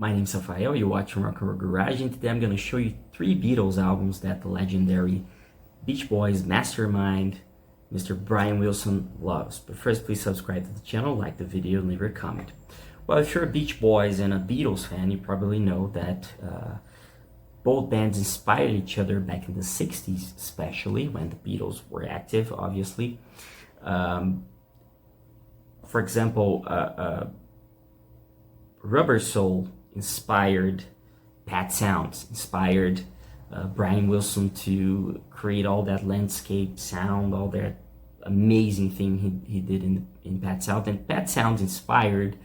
My name's Rafael, you're watching Rock and Roll Garage, and today I'm going to show you 3 Beatles albums that the legendary Beach Boys mastermind, Mr. Brian Wilson, loves. But first, please subscribe to the channel, like the video, and leave your comment. Well, if you're a Beach Boys and a Beatles fan, you probably know that both bands inspired each other back in the 60s, especially when the Beatles were active, obviously. For example, Rubber Soul inspired Pat Sounds, inspired Brian Wilson to create all that landscape sound, all that amazing thing he did in Pat Sounds. And Pat Sounds inspired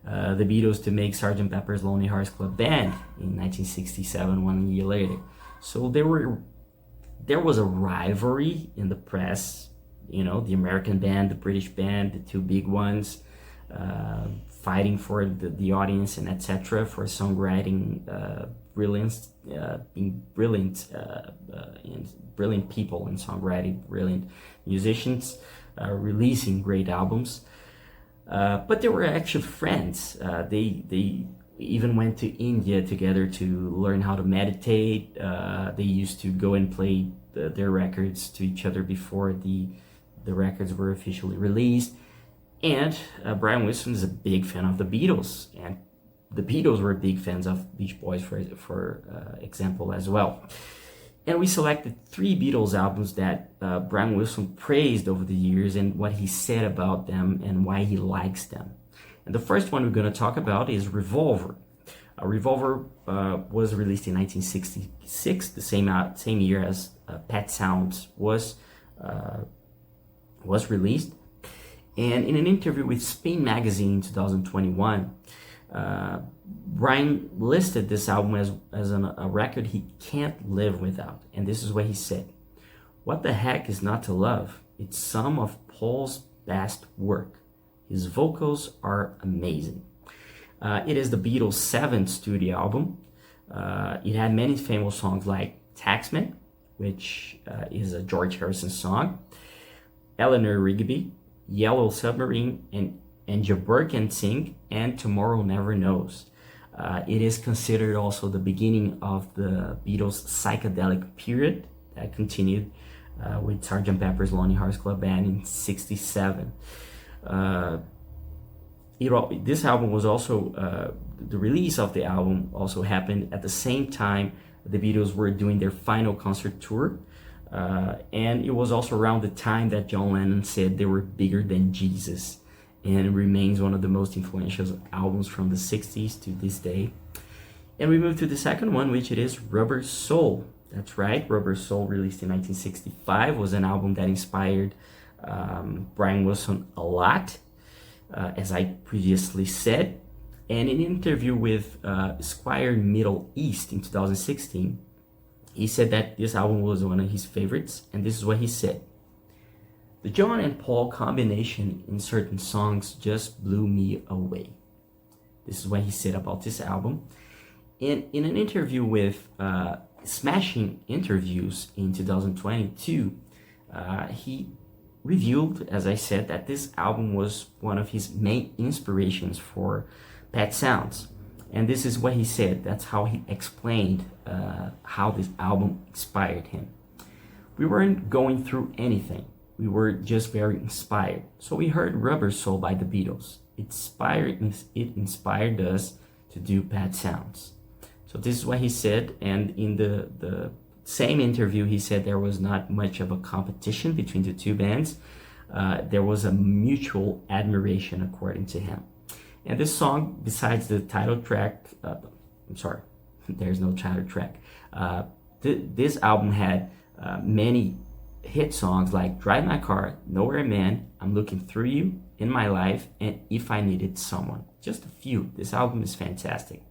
the Beatles to make Sgt. Pepper's Lonely Hearts Club Band in 1967, 1 year later. So there was a rivalry in the press, you know, the American band, the British band, the two big ones, fighting for the audience and etc. for songwriting brilliance, being brilliant and brilliant people in songwriting, brilliant musicians, releasing great albums. But they were actually friends. They even went to India together to learn how to meditate. They used to go and play their records to each other before the records were officially released. And Brian Wilson is a big fan of the Beatles, and the Beatles were big fans of Beach Boys, for example, as well. And we selected 3 Beatles albums that Brian Wilson praised over the years and what he said about them and why he likes them. And the first one we're going to talk about is Revolver. Revolver was released in 1966, the same year as Pet Sounds was released. And in an interview with Spin magazine in 2021, Brian listed this album as a record he can't live without. And this is what he said: "What the heck is not to love? It's some of Paul's best work. His vocals are amazing." It is the Beatles' 7th studio album. It had many famous songs like Taxman, which is a George Harrison song, Eleanor Rigby, Yellow Submarine, and Jabber Can Sing, and Tomorrow Never Knows. It is considered also the beginning of the Beatles' psychedelic period that continued with Sgt. Pepper's Lonely Hearts Club Band in '67. This album was also, the release of the album also happened at the same time the Beatles were doing their final concert tour. And it was also around the time that John Lennon said they were bigger than Jesus, and it remains one of the most influential albums from the 60s to this day. And we move to the second one, which it is Rubber Soul. That's right, Rubber Soul, released in 1965, was an album that inspired Brian Wilson a lot, as I previously said. And in an interview with Esquire Middle East in 2016, he said that this album was one of his favorites, and this is what he said: "The John and Paul combination in certain songs just blew me away." This is what he said about this album. And in an interview with Smashing Interviews in 2022, he revealed, as I said, that this album was one of his main inspirations for Pet Sounds. And this is what he said. That's how he explained how this album inspired him. "We weren't going through anything. We were just very inspired. So we heard Rubber Soul by the Beatles. It inspired us to do Pet Sounds." So this is what he said. And in the same interview, he said there was not much of a competition between the two bands. There was a mutual admiration, according to him. And this song, besides the title track, there's no title track. This album had many hit songs like Drive My Car, Nowhere Man, I'm Looking Through You, In My Life, and If I Needed Someone. Just a few. This album is fantastic.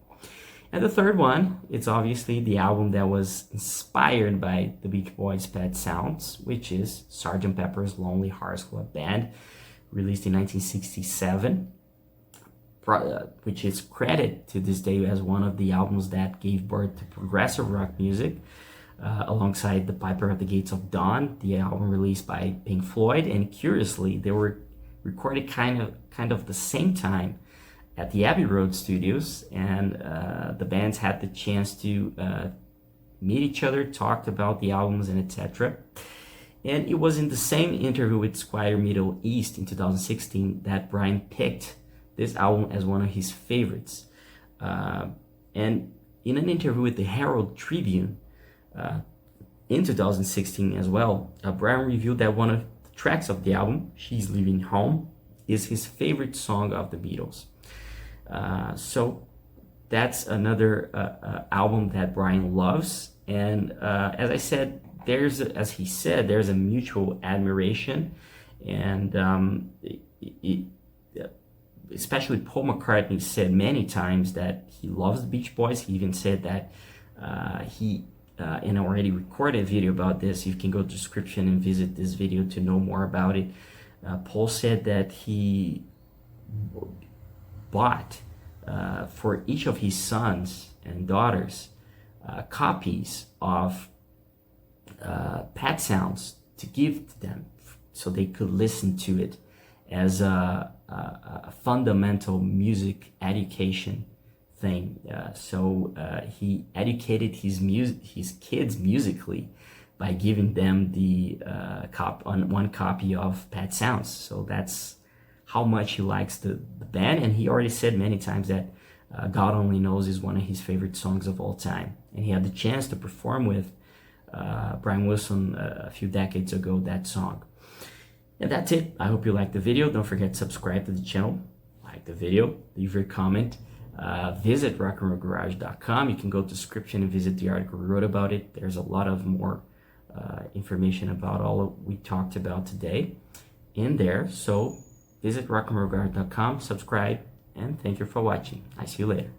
And the third one, it's obviously the album that was inspired by the Beach Boys' Pet Sounds, which is Sgt. Pepper's Lonely Hearts Club Band, released in 1967. Which is credited to this day as one of the albums that gave birth to progressive rock music, alongside The Piper at the Gates of Dawn, the album released by Pink Floyd. And curiously, they were recorded kind of the same time at the Abbey Road studios, and the bands had the chance to meet each other, talked about the albums and etc. And it was in the same interview with Squire Middle East in 2016 that Brian picked this album as one of his favorites. And in an interview with the Herald Tribune in 2016 as well, Brian revealed that one of the tracks of the album, She's Leaving Home, is his favorite song of the Beatles. So that's another album that Brian loves. And as I said, as he said, there's a mutual admiration. And especially Paul McCartney said many times that he loves the Beach Boys. He even said that he and already recorded a video about this. You can go to the description and visit this video to know more about it. Paul said that he bought for each of his sons and daughters copies of Pet Sounds to give to them so they could listen to it as a fundamental music education thing. So he educated his kids musically by giving them the one copy of Pet Sounds. So that's how much he likes the band, and he already said many times that God Only Knows is one of his favorite songs of all time. And he had the chance to perform with Brian Wilson a few decades ago that song. And that's it. I hope you liked the video. Don't forget to subscribe to the channel, like the video, leave your comment. Visit rockandrollgarage.com. You can go to the description and visit the article we wrote about it. There's a lot of more information about all we talked about today in there. So visit rockandrollgarage.com, subscribe, and thank you for watching. I see you later.